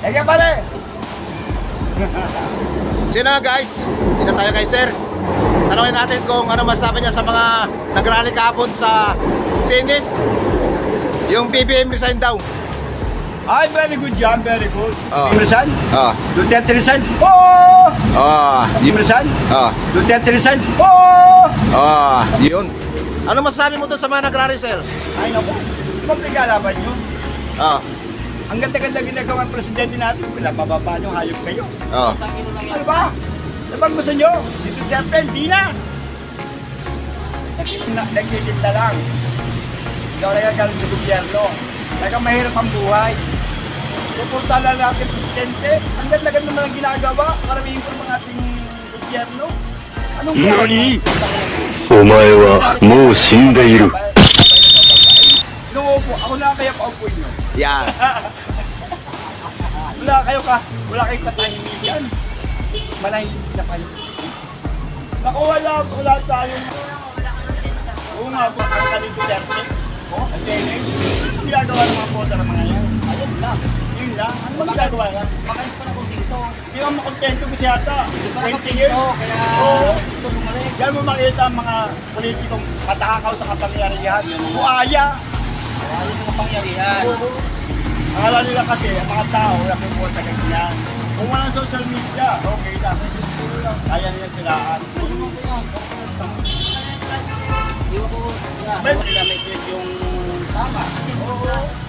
Eka pare! Sino nga guys? Dito tayo kay sir. Tanungin natin kung ano masasabi niya sa mga nagrally kahapon sa Senate. Yung BBM resign daw. Ay, very good yan, very good. Oh. Resign? Oh. Duterte resign? Oh! Oh. Resign? Oh. Duterte resign? Oh! Oh. Yun. Ano masasabi mo doon sa mga nagrally sir? Ay, naku. Di ba pinagalaban nyo? Oh. Ang ganda-ganda ginagawa ng presidente natin, pinapababa nyo, hayop kayo. Oh. Ano ba? Ano bang gusto nyo? Si Duterte, hindi na. Nagtitinda lang. Hindi ako nagagalit sa gobyerno. Talagang mahirap ang buhay. Pupunta lang natin presidente. Ang ganda-ganda naman ang ginagawa. Karamihin ko ng ating gobyerno. Anong buhay? お前はもう死んでいる。 Inuupo. Ako na kaya paupuin nyo. Yan. Wala kayong katahimikan. Manahimik na kayo. Naku, wala tayong... Oo nga po, ang kanin Duterte. Ang Senate. Ginagawa ng mga pota ng mga yan. Ayun lang. Yun lang. Ano ba ginagawa yan? Makalit pa na kung dito. Hindi ka makontento kasi yata. Hindi pa 20 nakapunto, years. kaya Oo. ito bumalik. Yan mo makita ang mga politikong matakaw sa kapangyarihan. Buaya. Ayun ang kapangyarihan. Ang alam nila kasi, ang mga tao, nakukuha sa ganyan. Kung walang social media, okay lang. Kaya nila silaan. Iwan ko nila may tweet yung tama.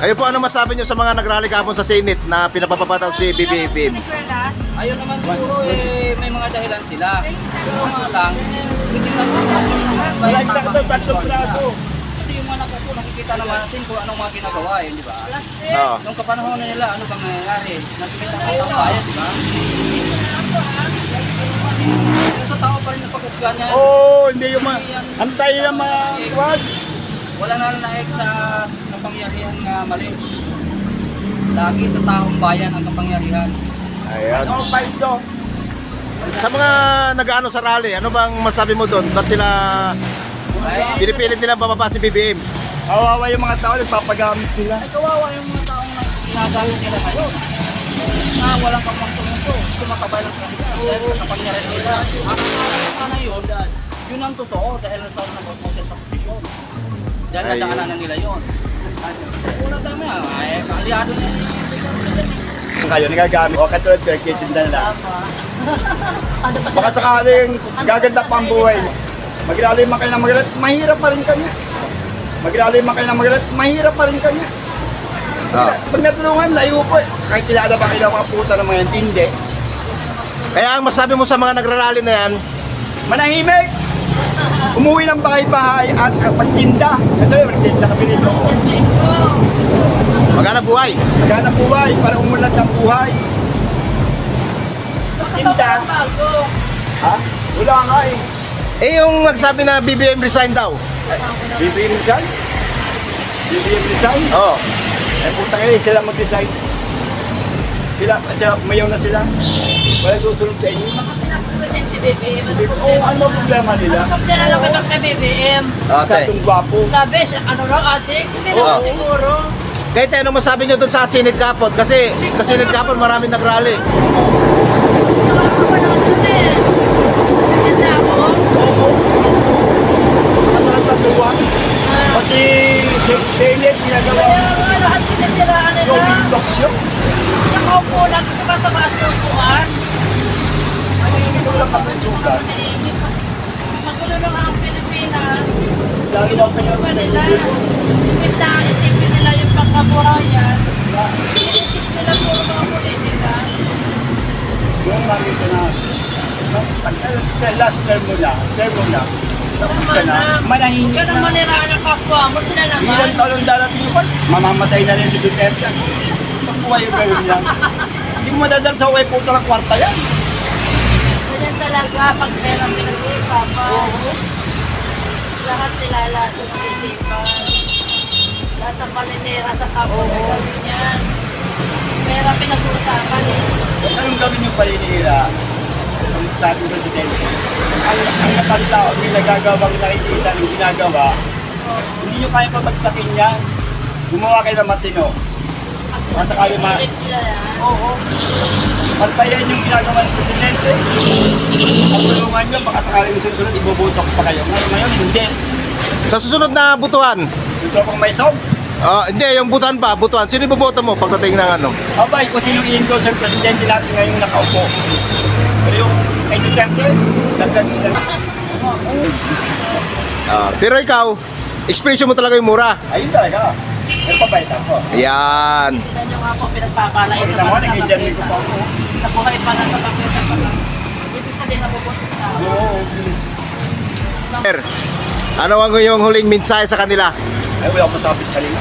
Kayo po, ano masasabi niyo sa mga nagrally kahapon sa Senate na pinapapataw si BBM? Ayun naman siguro may mga dahilan sila. Pero nga lang, hindi lang Like sa ito, tatlong praso. Kasi yung mga nakupo, nakikita naman natin kung anong mga ginagawa di ba? Oo. Nung kapanahon na nila, ano bang nangyayari? Nagkikita ka ng bayan, di ba? Sa tao pa rin ang pag-usgan niya. Oo, hindi yung mga... Antay na mga... Wag! Wala na naik sa kapangyarihan nga mali. Lagi sa taong bayan ang kapangyarihan. Ayan. Ano, fight to? Sa mga nag-ano sa rally, ano bang masabi mo doon? Ba't sila pinipilit nila bababa si BBM? Kawawa yung mga tao, nagpapagamit sila. Ay kawawa yung mga taong ginagamit nila ngayon. Na walang kamangsumunto, sumakabay lang sa kanila. Dahil sa kapangyarihan nila. Ang na yun, yun ang totoo dahil nasa na pag-process sa posisyon. Diyan Ayun. nadaanan na nila yun. Wala dami ay kaaliado na yun. Kayo, nagagamit. O, katulad ko, kitinda na lang. Baka sakaling gaganda pa ang buhay. Maglali man kayo ng magalit, mahirap pa rin kanya. Maglali man kayo ng magalit, mahirap pa rin kanya. Oo. Pag natulungan, layo po. Kahit kilala ba kayo ng mga puta ng mga yan, hindi. Kaya ang masabi mo sa mga nagrarally na yan, Manahimik! Umuwi ng bahay-bahay at pagtinda. Ito yung magtinda kami nito. maghanap buhay. Maghanap buhay para umulat ng buhay. Tinda. Ha? Wala nga eh. Eh yung nagsabi na BBM resign daw. BBM resign? BBM resign? Oo. Eh puta kayo, sila mag-resign. Sila, mayaw na sila. Wala susunod sa inyo. Present si BBM. Oo, ano ang problema nila? Problema lang kita kay BBM. Okay. Sa itong gwapo. Sabi, ano raw ate? Hindi Oo. naman siguro. Kahit ano masabi nyo doon sa Senate kapon? Kasi sa Senate kapon maraming nagrally. Nakakapa na ito eh. Nagtinda ako. Ano ang tatuwa? Pati Senate ginagawa. Kaya nga lahat sinisiraan nila. Showbiz talk show. Nakaupo lang, tumatabaas yung upuan. Ano yung hindi ko lang kapatugan? Magulo lang ang Pilipinas. Lalo lang kayo. Inuupa nila. Imbis na isipin nila yung pangkabuhayan. Inisip nila puro mga politika. Yung nakita na, last term mo na, tapos ka na, manahimik Huwag ka nang na. maniraan ng kapwa mo, sila naman. Ilan taon darating yun, mamamatay na rin si Duterte. Pagkuha yung gawin lang. Hindi mo madadal sa uwi puto ng kwarta yan. Ganyan talaga pag pera pinag-uusapan. Lahat sila lahat yung isipan. Lahat ng paninira sa kapwa na gawin yan. Pera pinag-uusapan eh. Anong gawin yung paninira sa ating presidente? Ang natanda o may nagagawang nakikita ng ginagawa, hindi nyo kaya pabagsakin yan. Gumawa kayo ng matino. Baka sakali Pinipilit sila yan. Oo. Pantayan yung ginagawa ng presidente. Ang tulungan nyo, baka sakali yung susunod, ibubutok pa kayo. Ngayon, hindi. Sa susunod na butuhan, Ito pong may sob. hindi, yung butuhan pa, butuhan. Sino iboboto mo pagdating ng ano? Abay, kung sino i-endorse ang presidente natin ngayong nakaupo. Pero yung kay Duterte, dagdag sila. Pero ikaw, expression mo talaga yung mura. Ayun talaga. Nagpapayat ako. Yan. Tignan nyo nga po, pinagpapalait Kita mo, nag-interview ko pa ako. Nabuhay pa lang sa papel na pala. Ibig sabihin, nabubuhay sa tao. Oo. Sir, ano ang iyong huling mensahe sa kanila? Ay, wala akong masabi sa kanila.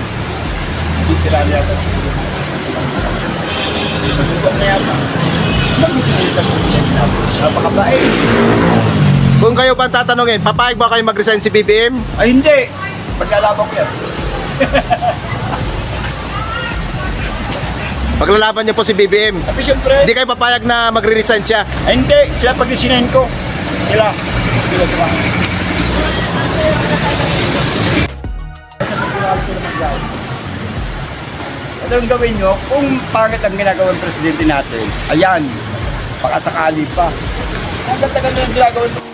Hindi sila niya ako. Nagbutok na yata. Nagbutok sa presidente natin. Napakabait. Kung kayo pa tatanungin, papayag ba kayo mag-resign si BBM? Ay, hindi. Paglalaban ko yan. Paglalaban niyo po si BBM. Tapi syempre, Hindi kayo papayag na magre-resign siya. ay, hindi. Sila pag-isinahin ko. Sila. Sila sila. Ito ang gawin nyo, kung pangit ang ginagawa ng presidente natin, ayan, baka sakali pa. Ang ganda-ganda ng ginagawa ng